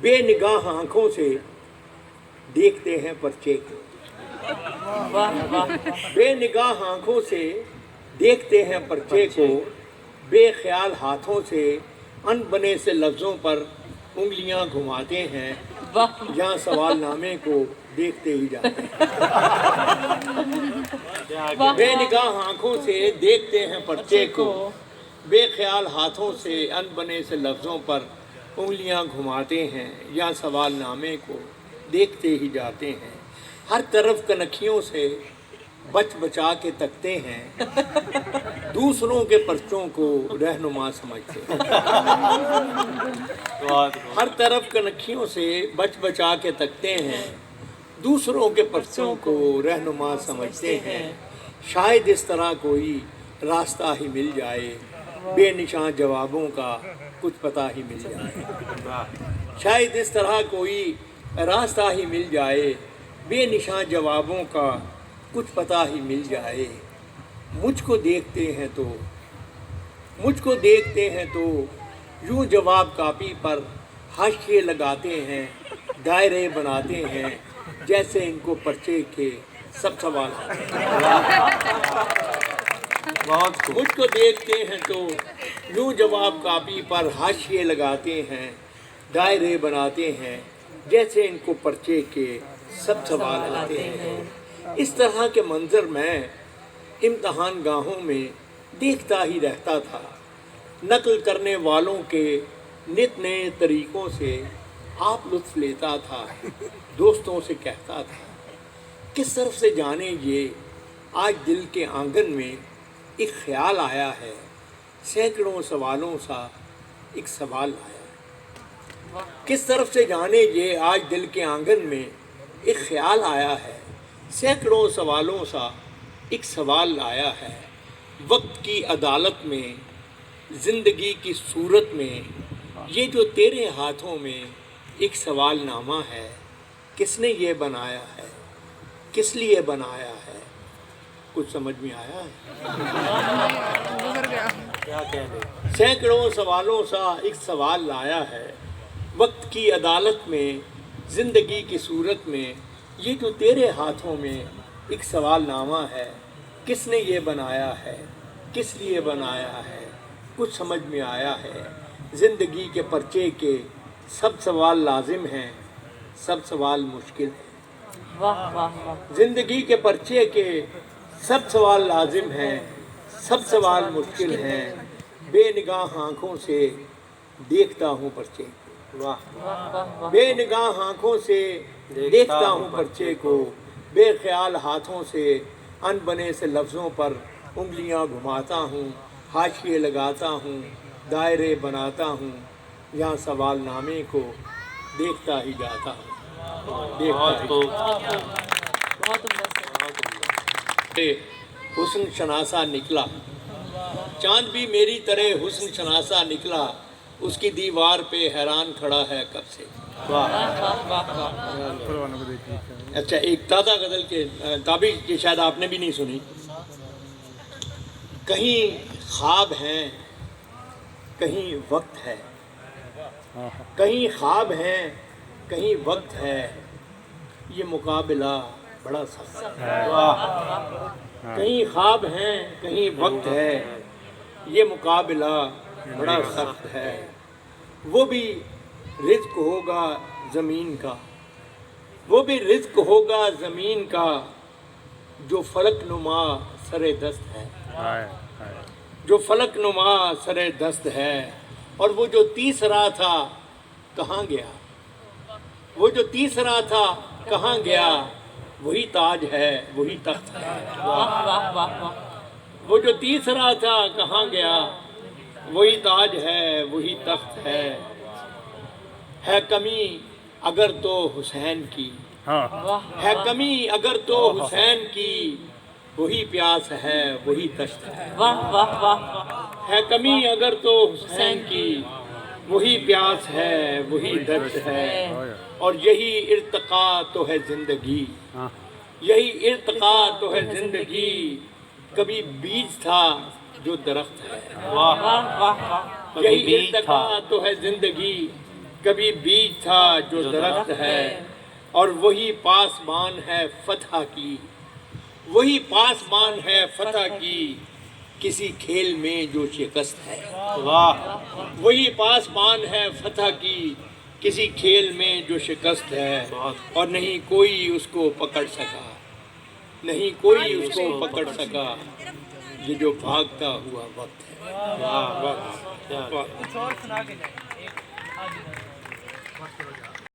بے نگاہ آنکھوں سے دیکھتے ہیں پرچے کو، واہ واہ بے نگاہ آنکھوں سے دیکھتے ہیں پرچے کو، بے خیال ہاتھوں سے ان بنے سے لفظوں پر انگلیاں گھماتے ہیں، واہ یہاں سوال نامے کو دیکھتے ہی جاتے ہیں۔ واہ بے نگاہ آنکھوں سے دیکھتے ہیں پرچے کو، بے خیال ہاتھوں سے ان بنے سے لفظوں پر انگلیاں گھماتے ہیں، یا سوال نامے کو دیکھتے ہی جاتے ہیں۔ ہر طرف کنکھیوں سے بچ بچا کے تکتے ہیں، دوسروں کے پرچوں کو رہنما سمجھتے ہیں۔ ہر طرف کنکھیوں سے بچ بچا کے تکتے ہیں، دوسروں کے پرچوں کو رہنما سمجھتے ہیں۔ شاید اس طرح کوئی راستہ ہی مل جائے، بے نشان جوابوں کا کچھ پتہ ہی مل جائے۔ شاید اس طرح کوئی راستہ ہی مل جائے، بے نشان جوابوں کا کچھ پتہ ہی مل جائے۔ مجھ کو دیکھتے ہیں تو یوں جواب کاپی پر حاشیے لگاتے ہیں، دائرے بناتے ہیں، جیسے ان کو پرچے کے سب سوال آتے ہیں۔ مجھ کو دیکھتے ہیں تو یوں جواب کاپی پر حاشیے لگاتے ہیں، دائرے بناتے ہیں، جیسے ان کو پرچے کے سب سوال آتے ہیں۔ اس طرح کے منظر میں امتحان گاہوں میں دیکھتا ہی رہتا تھا۔ نقل کرنے والوں کے نت نئے طریقوں سے آپ لطف لیتا تھا، دوستوں سے کہتا تھا، کس طرف سے جانے یہ آج دل کے آنگن میں ایک خیال آیا ہے، سینکڑوں سوالوں سا ایک سوال آیا۔ کس طرف سے جانے یہ آج دل کے آنگن میں ایک خیال آیا ہے، سینکڑوں سوالوں سا ایک سوال آیا ہے۔ وقت کی عدالت میں، زندگی کی صورت میں، یہ جو تیرے ہاتھوں میں ایک سوال نامہ ہے، کس نے یہ بنایا ہے، کس لیے بنایا ہے، کچھ سمجھ میں آیا ہے؟ سینکڑوں سوالوں سا ایک سوال لایا ہے، وقت کی عدالت میں، زندگی کی صورت میں، یہ جو تیرے ہاتھوں میں ایک سوال نامہ ہے، کس نے یہ بنایا ہے، کس لیے بنایا ہے، کچھ سمجھ میں آیا ہے۔ زندگی کے پرچے کے سب سوال لازم ہیں، سب سوال مشکل ہیں۔ واہ واہ واہ زندگی کے پرچے کے سب سوال لازم ہیں، سب سوال مشکل ہیں، بے نگاہ آنکھوں سے دیکھتا ہوں پرچے کو، واہ، بے نگاہ آنکھوں سے دیکھتا ہوں پرچے کو، بے خیال ہاتھوں سے ان بنے سے لفظوں پر انگلیاں گھماتا ہوں، حاشیے لگاتا ہوں، دائرے بناتا ہوں، یہاں سوال نامے کو دیکھتا ہی جاتا ہوں، دیکھتا ہی بہت عمدہ حسن شناسا نکلا، چاند بھی میری طرح حسن شناسا نکلا، اس کی دیوار پہ حیران کھڑا ہے کب سے۔ اچھا، ایک تازہ غزل کے تابع یہ شاید آپ نے بھی نہیں سنی۔ کہیں خواب ہیں، کہیں وقت ہے، کہیں خواب ہیں، کہیں وقت ہے، یہ مقابلہ بڑا سخت ہے۔ کہیں خواب ہیں، کہیں وقت ہے، یہ مقابلہ بڑا سخت ہے۔ وہ بھی رزق ہوگا زمین کا، وہ بھی رزق ہوگا زمین کا، جو فلک نما سر دست ہے، جو فلک نما سر دست ہے۔ اور وہ جو تیسرا تھا کہاں گیا، وہ جو تیسرا تھا کہاں گیا، وہی تاج ہے، وہی تخت ہے۔ وہ جو تیسرا تھا کہاں گیا، وہی تاج ہے، وہی تخت ہے کمی اگر تو حسین کی، ہے کمی اگر تو حسین کی، وہی پیاس ہے، وہی تشت ہے۔ ہے کمی اگر تو حسین کی، وہی پیاس ہے، وہی درد ہے۔ اور یہی ارتقا تو ہے زندگی، یہی ارتقا تو ہے زندگی، کبھی بیج تھا جو درخت ہے۔ یہی ارتقا تو ہے زندگی، کبھی بیج تھا جو درخت ہے، اور وہی پاسبان ہے فتح کی، وہی پاسبان ہے فتح کی، کسی کھیل میں جو شکست ہے۔ واہ وہی پاسبان ہے فتح کی، کسی کھیل میں جو شکست ہے، اور نہیں کوئی اس کو پکڑ سکا، نہیں کوئی اس کو پکڑ سکا، یہ جو بھاگتا ہوا وقت ہے۔ واہ واہ، واہ۔